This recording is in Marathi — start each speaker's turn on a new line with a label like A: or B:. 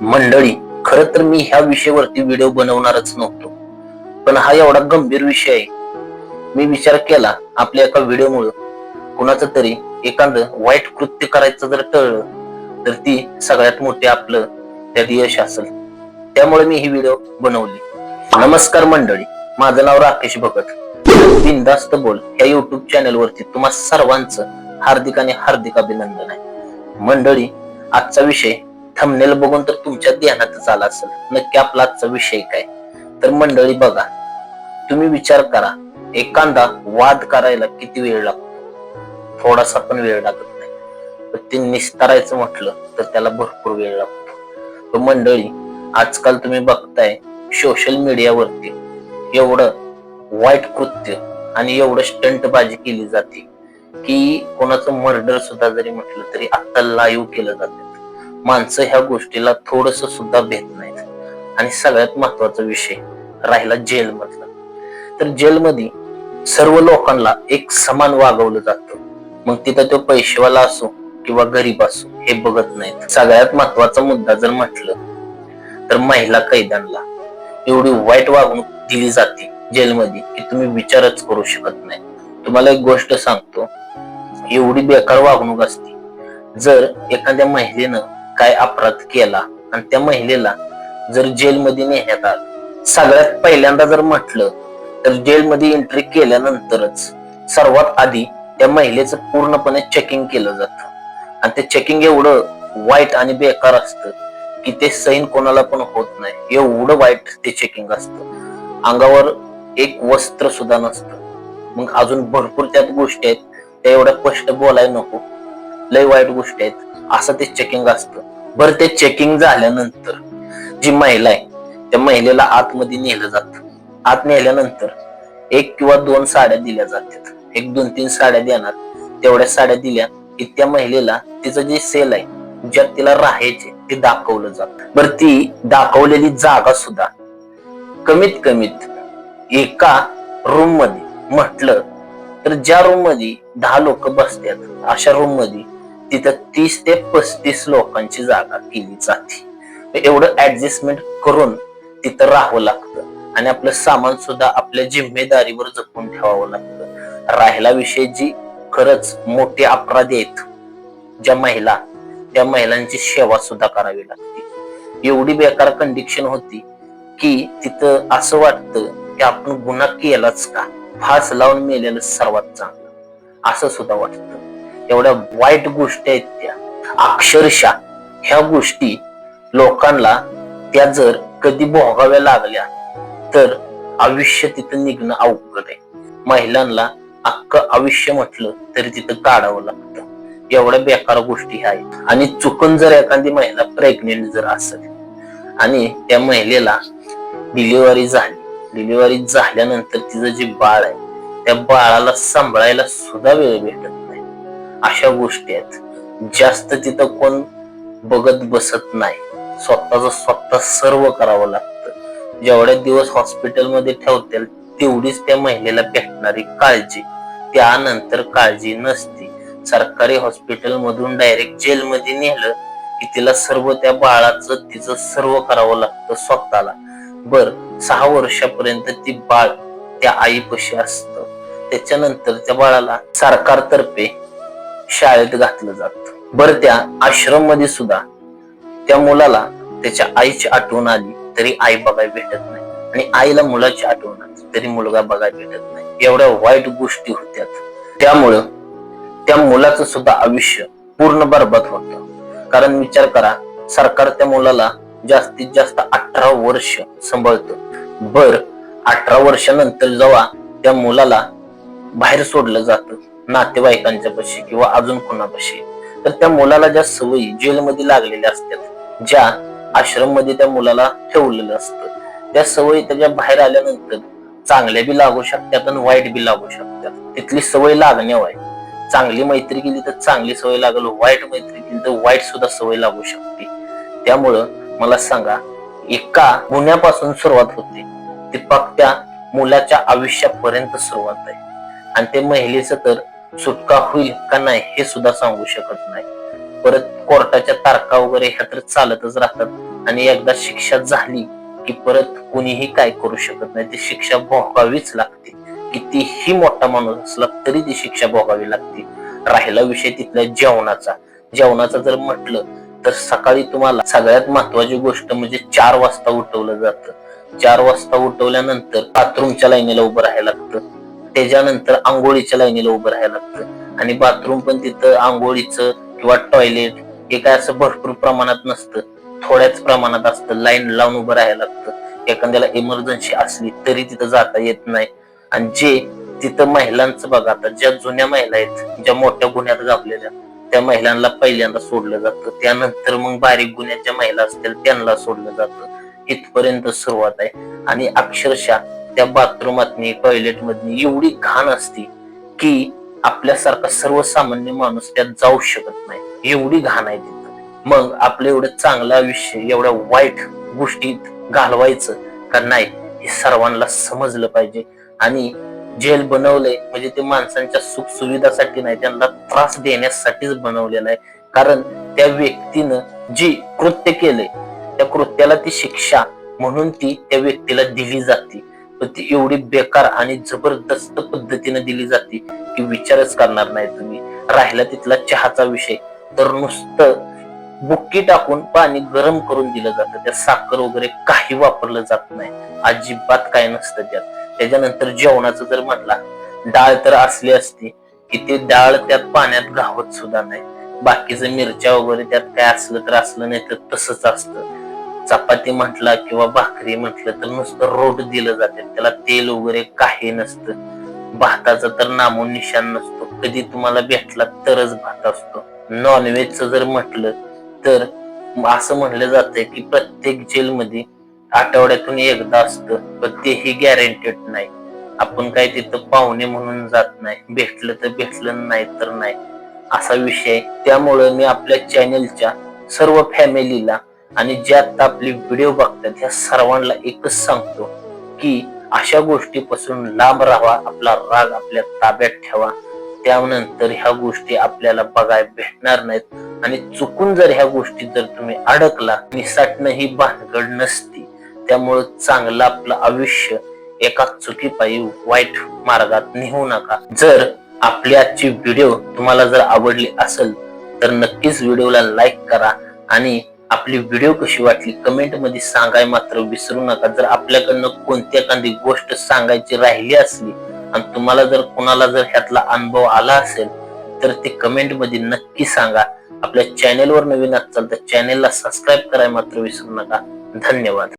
A: मंडळी, खर तर मी ह्या विषयावरती व्हिडिओ बनवणारच नव्हतो, पण हा एवढा गंभीर विषय आहे. मी विचार केला आपल्या एका व्हिडिओमुळे कुणाचं तरी एखादं वाईट कृत्य करायचं जर टळलं तर ती सगळ्यात मोठी आपलं त्यात यश असेल. त्यामुळे मी ही व्हिडिओ बनवली. नमस्कार मंडळी, माझं नाव राकेश भगत. बिनधास्त बोल या युट्यूब चॅनल वरती तुम्हा सर्वांचं हार्दिक आणि हार्दिक अभिनंदन आहे. मंडळी, आजचा विषय थंबनेल बघून तर तुमच्या ध्यानातच आला असेल. नक्की आपला आजचा विषय काय? तर मंडळी बघा, तुम्ही विचार करा, एखादा वाद करायला किती वेळ लागतो? थोडासा पण वेळ लागत नाही. पण ते निस्तारायचं म्हटलं तर त्याला भरपूर वेळ लागतो. तर मंडळी, आजकाल तुम्ही बघताय सोशल मीडियावरती एवढं वाईट कृत्य आणि एवढं स्टंटबाजी केली जाते की कोणाचं मर्डर सुद्धा जरी म्हटलं तरी आता लाईव्ह केलं जातं. माणसं ह्या गोष्टीला थोडस सुद्धा भेट नाहीत. आणि सगळ्यात महत्वाचा विषय राहिला जेल मधला. तर जेलमध्ये सर्व लोकांना एक समान वागवलं जातं. मग तिथं तो पैसेवाला असो किंवा गरीब असो हे बघत नाहीत. सगळ्यात महत्वाचा मुद्दा जर म्हटलं तर महिला कैद्यांना एवढी वाईट वागणूक दिली जाते जेलमध्ये की तुम्ही विचारच करू शकत नाही. तुम्हाला एक गोष्ट सांगतो, एवढी बेकार वागणूक असते. जर एखाद्या महिलेनं काय अपराध केला आणि त्या महिलेला जर जेलमध्ये नेण्यात आलं, सगळ्यात पहिल्यांदा जर म्हटलं तर जेलमध्ये एंट्री केल्यानंतरच सर्वात आधी त्या महिलेचं पूर्णपणे चेकिंग केलं जातं. आणि ते चेकिंग एवढं वाईट आणि बेकार असतं की ते सहन कोणाला पण होत नाही. एवढं वाईट ते चेकिंग असतं. अंगावर एक वस्त्र सुद्धा नसतं. मग अजून भरपूर त्यात गोष्टी आहेत, त्या एवढ्या स्पष्ट बोलायला नको. लय वाईट गोष्टी आहेत. असं ते चेकिंग असतं. बरं, ते चेकिंग झाल्यानंतर जी महिला आहे त्या महिलेला आतमध्ये नेलं जातं. आत नेल्यानंतर एक किंवा दोन साड्या दिल्या जातात. एक 2-3 साड्या देणार. तेवढ्या साड्या दिल्या की त्या महिलेला तिचं जे सेल आहे ज्यात तिला राहायचे ते दाखवलं जातं. बरं, ती दाखवलेली जागा सुद्धा कमीत कमीत एका रूम मध्ये म्हटलं तर ज्या रूम मध्ये 10 लोक बसतात अशा रूम मध्ये तिथं 30 ते 35 लोकांची जागा केली जाते. एवढं ऍडजस्टमेंट करून तिथं राहावं लागतं आणि आपलं सामान सुद्धा आपल्या जिम्मेदारीवर जपून ठेवावं लागतं. राहिला विषय, जी खरंच मोठे अपराधी आहेत ज्या महिला, त्या महिलांची सेवा सुद्धा करावी लागते. एवढी बेकार कंडिशन होती की तिथं असं वाटतं की आपण गुन्हा केलाच का, फास लावून मेलेलं सर्वात चांगलं असं सुद्धा वाटतं. एवढ्या वाईट गोष्टी आहेत त्या. अक्षरशः ह्या गोष्टी लोकांना त्या जर कधी भोगाव्या लागल्या तर आयुष्य तिथं निघणं अवघड आहे. महिलांना अख्खं आयुष्य म्हटलं तरी तिथं काढावं लागतं. एवढ्या बेकार गोष्टी आहेत. आणि चुकून जर एखादी महिला प्रेग्नेंट जर असेल आणि त्या महिलेला डिलिव्हरी झाल्यानंतर तिचं जे बाळ आहे त्या बाळाला सांभाळायला सुद्धा वेळ भेटत नाही. अशा गोष्टी आहेत. जास्त तिथं कोण बघत बसत नाही. स्वतः सर्व करावं लागतं. जेवढ्या दिवस हॉस्पिटलमध्ये ठेवतील तेवढीच त्या महिलेला भेटणारी काळजी, त्यानंतर काळजी नसती. सरकारी हॉस्पिटल मधून डायरेक्ट जेल मध्ये नेलं की तिला सर्व त्या बाळाचं तिचं सर्व करावं लागतं स्वतःला. बर, 6 वर्षापर्यंत ती बाळ त्या आईपाशी असतं. त्याच्यानंतर त्या बाळाला सरकारतर्फे शाळेत घातलं जातं. बरं, त्या आश्रम मध्ये सुद्धा त्या मुलाला त्याच्या आईची आठवण आली तरी आई बघायला भेटत नाही आणि आईला मुलाची आठवण आली तरी मुलगा बघायला भेटत नाही. एवढ्या वाईट गोष्टी होत्यात. त्यामुळं त्या मुलाचं सुद्धा आयुष्य पूर्ण बरबाद होतं. कारण विचार करा, सरकार त्या मुलाला जास्तीत जास्त 18 वर्ष सांभाळतं. बर, 18 वर्षानंतर जेव्हा त्या मुलाला बाहेर सोडलं जातं नातेवाईकांच्या पाशी किंवा अजून कोणापाशी, तर त्या मुलाला ज्या सवयी जेलमध्ये लागलेल्या असतात, ज्या आश्रम मध्ये त्या मुलाला ठेवलेलं असतं, त्या सवयी त्याच्या बाहेर आल्यानंतर चांगल्या बी लागू शकतात आणि वाईट बी लागू शकतात. तिथली सवय लागण्यावर आहे. चांगली मैत्री केली तर चांगली सवय लागल, वाईट मैत्री केली तर वाईट सुद्धा सवय लागू शकते. त्यामुळं मला सांगा, एका गुन्ह्यापासून सुरुवात होते ती फक्त त्या मुलाच्या आयुष्यापर्यंत सुरुवात आहे. आणि ते महिलेचं तर सुटका होईल का नाही हे सुद्धा सांगू शकत नाही. परत कोर्टाच्या तारखा वगैरे ह्या तर चालतच राहतात आणि एकदा शिक्षा झाली की परत कुणीही काय करू शकत नाही. ती शिक्षा भोगावीच लागते. कितीही मोठा माणूस असला तरी ती शिक्षा भोगावी लागते. राहिला विषय तिथल्या जेवणाचा जर म्हटलं तर सकाळी तुम्हाला सगळ्यात महत्वाची गोष्ट म्हणजे 4 वाजता उठवलं जातं. 4 वाजता उठवल्यानंतर बाथरूमच्या लाईनीला उभं राहायला लागतं. त्याच्यानंतर आंघोळीच्या लाईनीला उभं राहायला लागतं आणि बाथरूम पण तिथं आंघोळीचं किंवा टॉयलेट हे काय असं भरपूर प्रमाणात नसतं, थोड्याच प्रमाणात असतं. लाईन लावून उभं राहायला लागतं. एखाद्याला इमर्जन्सी असली तरी तिथं जाता येत नाही. आणि जे तिथं महिलांचं बघा, आता ज्या जुन्या महिला आहेत, ज्या मोठ्या गुन्ह्यात गावलेल्या, त्या महिलांना पहिल्यांदा सोडलं जातं. त्यानंतर मग बारीक गुन्ह्यात ज्या महिला असतील त्यांना सोडलं जातं. इथपर्यंत सुरुवात आहे. आणि अक्षरशः त्या बाथरूमातनी टॉयलेट मधनी एवढी घाण असती की आपल्यासारखा सर्वसामान्य माणूस त्यात जाऊ शकत नाही, एवढी घाण आहे तिथं. मग आपलं एवढं चांगलं आयुष्य एवढ्या वाईट गोष्टीत घालवायचं का नाही हे सर्वांना समजलं पाहिजे. आणि जेल बनवलंय म्हणजे ते माणसांच्या सुख सुविधासाठी नाही, त्यांना त्रास देण्यासाठीच बनवलेलं आहे. कारण त्या व्यक्तीनं जी कृत्य केलंय त्या कृत्याला ती शिक्षा म्हणून ती त्या व्यक्तीला दिली जाते. पण ती एवढी बेकार आणि जबरदस्त पद्धतीने दिली जाते की विचारच करणार नाही तुम्ही. राहिला तिथला चहाचा विषय, तर नुसतं बुक्की टाकून पाणी गरम करून दिलं जातं. त्यात साखर वगैरे काही वापरलं जात नाही, अजिबात काय नसतं त्यात. त्याच्यानंतर जेवणाचं जर म्हटला, डाळ तर असली असती की ते डाळ त्यात पाण्यात घावत सुद्धा नाही. बाकीचं मिरच्या वगैरे त्यात काय असलं तर असलं, नाही तर तसंच असतं. चपाती म्हटला किंवा भाकरी म्हटलं तर नुसतं रोट दिलं जाते, त्याला तेल वगैरे काही नसतं. भाताचं तर नामून निशाण नसतो, कधी तुम्हाला भेटला तरच भात असतो. नॉनव्हेजचं जर म्हटलं तर असं म्हणलं जातंय की प्रत्येक जेलमध्ये आठवड्यातून एकदा असतं, पण तेही गॅरंटेड नाही. आपण काय तिथं पाहुणे म्हणून जात नाही, भेटलं तर भेटलं, नाही तर नाही, असा विषय. त्यामुळे मी आपल्या चॅनेलच्या सर्व फॅमिलीला आणि ज्या आता आपले व्हिडिओ बघतात ह्या सर्वांना एकच सांगतो की अशा गोष्टीपासून लांब राहा, आपला राग आपल्या ताब्यात ठेवा. त्यानंतर ह्या गोष्टी आपल्याला बघायला भेटणार नाहीत. आणि चुकून जर ह्या गोष्टी जर तुम्ही अडकला, निसटणं ही भानगड नसती. त्यामुळं चांगलं आपलं आयुष्य एका चुकीपायी वाईट मार्गात नेऊ नका. जर आपली आजची व्हिडिओ तुम्हाला जर आवडली असेल तर नक्कीच व्हिडिओला लाईक करा आणि आपली व्हिडिओ कशी वाटली कमेंट मध्ये सांगाय मात्र विसरू नका. जर आपल्याकडनं कोणती एखादी गोष्ट सांगायची राहिली असली आणि तुम्हाला जर कोणाला जर ह्यातला अनुभव आला असेल तर ते कमेंट मध्ये नक्की सांगा. आपल्या चॅनेलवर नवीन असाल तर चॅनेलला सबस्क्राईब करायला मात्र विसरू नका. धन्यवाद.